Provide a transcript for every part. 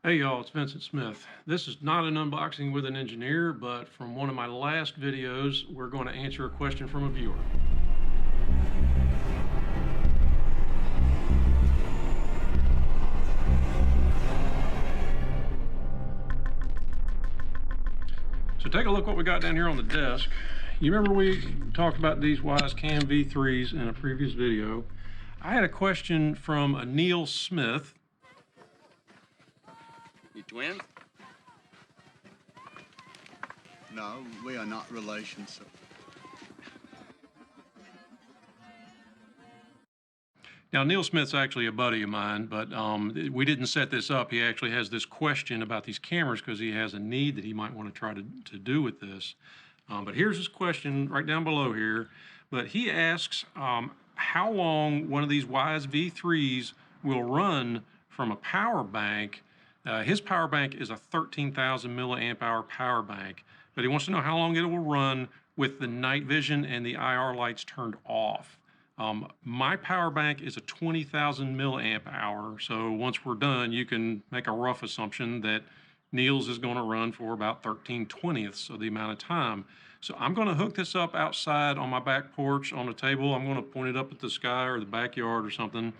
Hey y'all, it's Vincent Smith. This is not an unboxing with an engineer, but from one of my last videos, we're going to answer a question from a viewer. So take a look what we got down here on the desk. You remember we talked about these Wyze Cam V3s in a previous video. I had a question from a Neil Smith. You twins? No, we are not relations, sir. Now, Neil Smith's actually a buddy of mine, but we didn't set this up. He actually has this question about these cameras because he has a need that he might want to try to do with this. But here's his question right down below here. But he asks how long one of these Wyze V3s will run from a power bank. His power bank is a 13,000 milliamp hour power bank, but he wants to know how long it will run with the night vision and the IR lights turned off. My power bank is a 20,000 milliamp hour, so once we're done, you can make a rough assumption that Neil's is going to run for about 13/20ths of the amount of time. So I'm going to hook this up outside on my back porch on a table. I'm going to point it up at the sky or the backyard or something,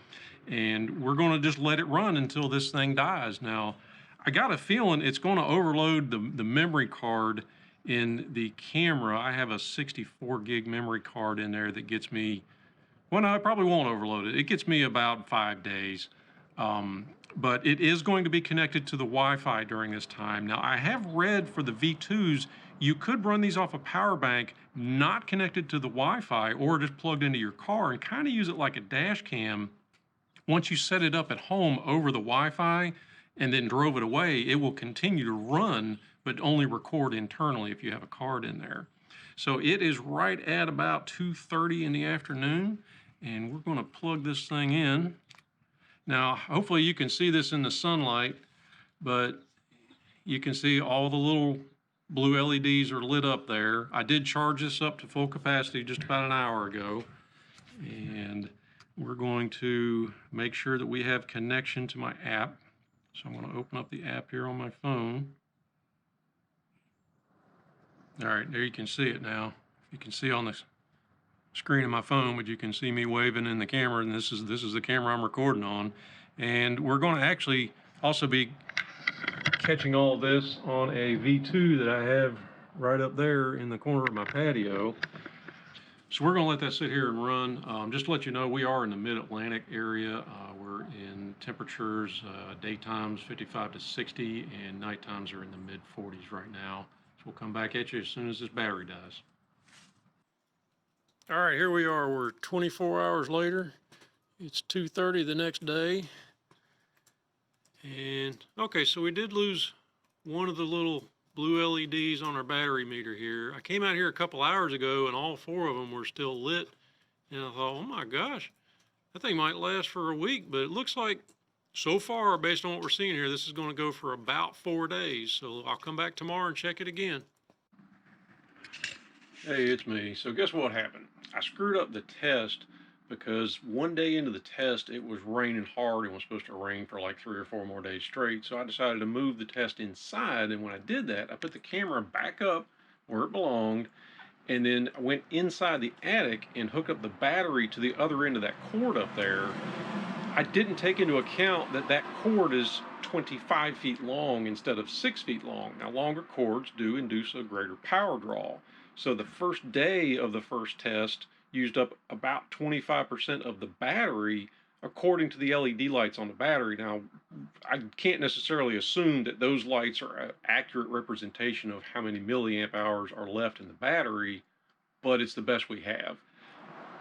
and we're going to just let it run until this thing dies. Now, I got a feeling it's going to overload the memory card in the camera. I have a 64 gig memory card in there that gets me, well, no, I probably won't overload it. It gets me about 5 days. But it is going to be connected to the Wi-Fi during this time. Now, I have read for the V2s, you could run these off a power bank not connected to the Wi-Fi or just plugged into your car and kind of use it like a dash cam. Once you set it up at home over the Wi-Fi and then drove it away, it will continue to run, but only record internally if you have a card in there. So it is right at about 2:30 in the afternoon, and we're going to plug this thing in. Now, hopefully you can see this in the sunlight, but you can see all the little blue LEDs are lit up there. I did charge this up to full capacity just about an hour ago, and we're going to make sure that we have connection to my app. So I'm going to open up the app here on my phone. All right, there you can see it now. You can see on the screen of my phone, but you can see me waving in the camera, and this is the camera I'm recording on. And we're going to actually also be catching all of this on a V2 that I have right up there in the corner of my patio. So we're going to let that sit here and run. Just to let you know, we are in the mid-Atlantic area. We're in temperatures, daytimes 55 to 60, and night times are in the mid-40s right now. So we'll come back at you as soon as this battery dies. All right, here we are. We're 24 hours later. It's 2:30 the next day. And okay, so we did lose one of the little blue LEDs on our battery meter here. I came out here a couple hours ago and all four of them were still lit. And I thought, oh my gosh, that thing might last for a week, but it looks like so far, based on what we're seeing here, this is going to go for about 4 days. So I'll come back tomorrow and check it again. Hey, it's me. So guess what happened? I screwed up the test because one day into the test, it was raining hard and was supposed to rain for like 3 or 4 more days straight. So I decided to move the test inside. And when I did that, I put the camera back up where it belonged. And then I went inside the attic and hooked up the battery to the other end of that cord up there. I didn't take into account that that cord is 25 feet long instead of 6 feet long. Now, longer cords do induce a greater power draw. So the first day of the first test used up about 25% of the battery according to the LED lights on the battery. Now, I can't necessarily assume that those lights are an accurate representation of how many milliamp hours are left in the battery, but it's the best we have.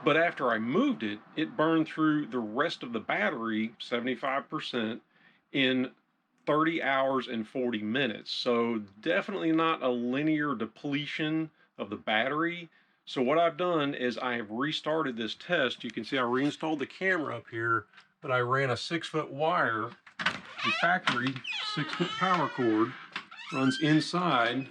But after I moved it, it burned through the rest of the battery, 75%, in 30 hours and 40 minutes. So definitely not a linear depletion of the battery. So what I've done is I have restarted this test. You can see I reinstalled the camera up here, but I ran a 6-foot wire, the factory 6-foot power cord runs inside.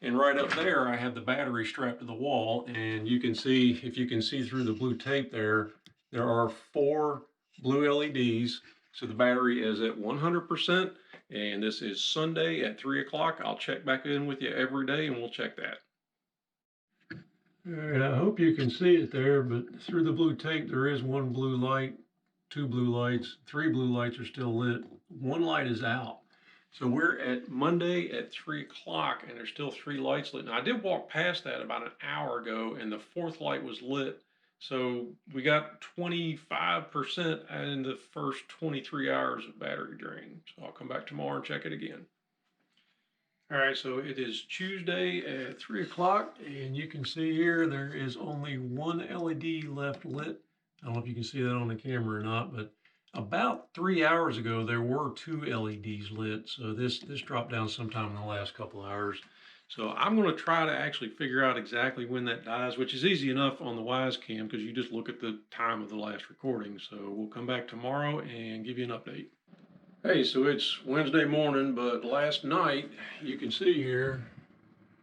And right up there, I have the battery strapped to the wall, and you can see, if you can see through the blue tape there, there are 4 blue LEDs. So the battery is at 100%, And this is Sunday at 3 o'clock. I'll check back in with you every day and we'll check that. All right, I hope you can see it there, but through the blue tape, there is one blue light, two blue lights, three blue lights are still lit. One light is out. So we're at Monday at 3 o'clock and there's still three lights lit. Now I did walk past that about an hour ago and the fourth light was lit. So we got 25% in the first 23 hours of battery drain. So I'll come back tomorrow and check it again. All right, so it is Tuesday at 3 o'clock, and you can see here there is only one LED left lit. I don't know if you can see that on the camera or not, but about 3 hours ago there were two LEDs lit. So this dropped down sometime in the last couple hours. So I'm going to try to actually figure out exactly when that dies, which is easy enough on the Wyze Cam because you just look at the time of the last recording. So we'll come back tomorrow and give you an update. Hey, so it's Wednesday morning, but last night, you can see here,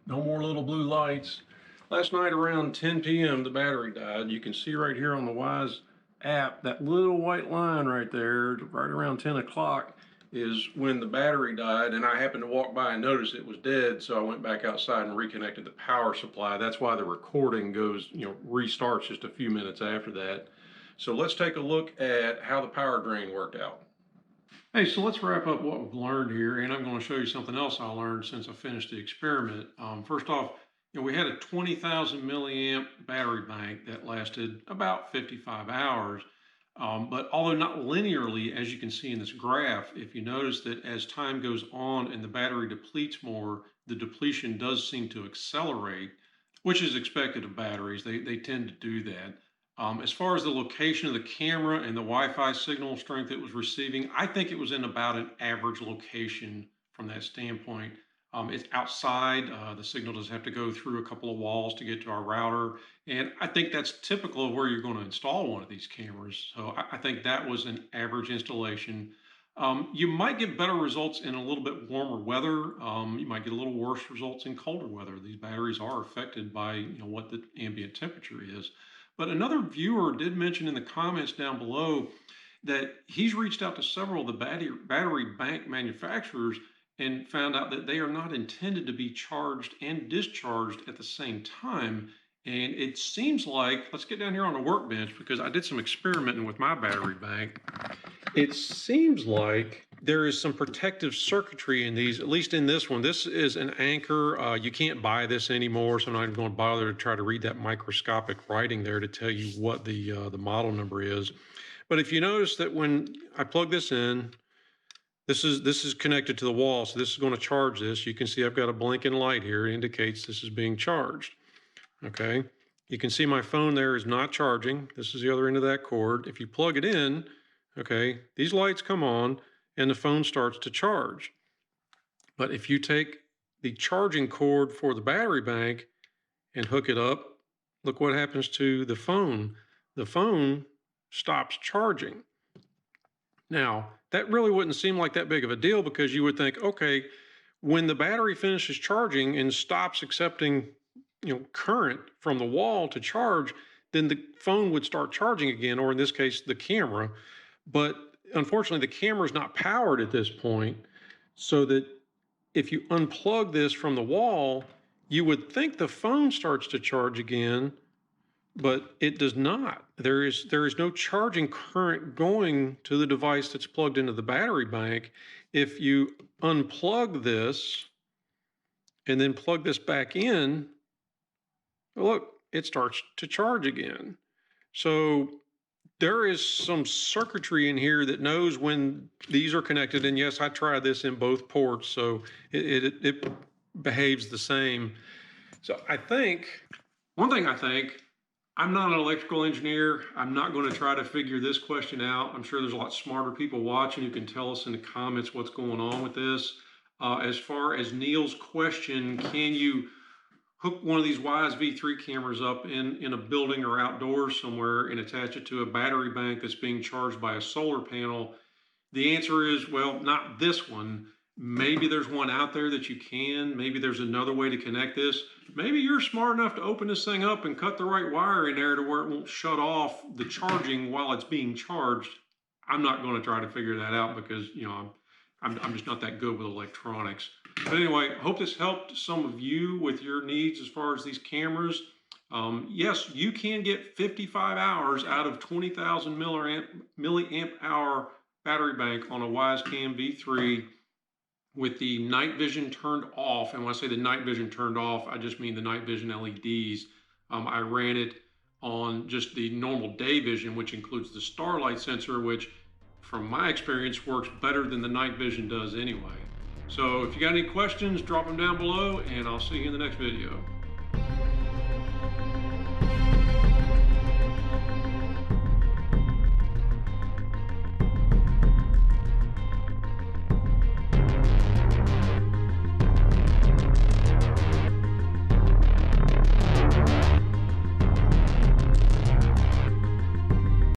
no more little blue lights. Last night around 10 p.m., the battery died. You can see right here on the Wyze app, that little white line right there, right around 10 o'clock is when the battery died, and I happened to walk by and notice it was dead, so I went back outside and reconnected the power supply. That's why the recording goes, restarts just a few minutes after that. So let's take a look at how the power drain worked out. Hey, so let's wrap up what we've learned here, and I'm going to show you something else I learned since I finished the experiment. First off, we had a 20,000 milliamp battery bank that lasted about 55 hours. But although not linearly, as you can see in this graph, if you notice that as time goes on and the battery depletes more, the depletion does seem to accelerate, which is expected of batteries. They tend to do that. As far as the location of the camera and the Wi-Fi signal strength it was receiving, I think it was in about an average location from that standpoint. It's outside. The signal does have to go through a couple of walls to get to our router. And I think that's typical of where you're going to install one of these cameras. So I think that was an average installation. You might get better results in a little bit warmer weather. You might get a little worse results in colder weather. These batteries are affected by what the ambient temperature is. But another viewer did mention in the comments down below that he's reached out to several of the battery bank manufacturers and found out that they are not intended to be charged and discharged at the same time. And it seems like, let's get down here on the workbench because I did some experimenting with my battery bank. It seems like there is some protective circuitry in these, at least in this one. This is an Anchor. You can't buy this anymore, so I'm not even going to bother to try to read that microscopic writing there to tell you what the model number is. But if you notice that when I plug this in, this is connected to the wall, so this is going to charge this. You can see I've got a blinking light here. It indicates this is being charged. Okay, you can see my phone there is not charging. This is the other end of that cord. If you plug it in, okay, these lights come on and the phone starts to charge. But if you take the charging cord for the battery bank and hook it up, look what happens to the phone. The phone stops charging. Now, that really wouldn't seem like that big of a deal because you would think, okay, when the battery finishes charging and stops accepting current from the wall to charge, then the phone would start charging again, or in this case, the camera. But unfortunately, the camera is not powered at this point, so that if you unplug this from the wall, you would think the phone starts to charge again, but it does not. There is no charging current going to the device that's plugged into the battery bank. If you unplug this and then plug this back in, look, it starts to charge again. So there is some circuitry in here that knows when these are connected. And yes, I tried this in both ports, so it behaves the same. So one thing I think, I'm not an electrical engineer. I'm not going to try to figure this question out. I'm sure there's a lot smarter people watching who can tell us in the comments what's going on with this. As far as Neil's question, can you hook one of these Wyze V3 cameras up in a building or outdoors somewhere and attach it to a battery bank that's being charged by a solar panel? The answer is, well, not this one. Maybe there's one out there that you can. Maybe there's another way to connect this. Maybe you're smart enough to open this thing up and cut the right wire in there to where it won't shut off the charging while it's being charged. I'm not going to try to figure that out because, I'm just not that good with electronics. But anyway, I hope this helped some of you with your needs as far as these cameras. Yes, you can get 55 hours out of 20,000 milliamp hour battery bank on a Wyze Cam V3 with the night vision turned off. And when I say the night vision turned off, I just mean the night vision LEDs. I ran it on just the normal day vision, which includes the starlight sensor, which from my experience works better than the night vision does anyway. So if you got any questions, drop them down below, and I'll see you in the next video.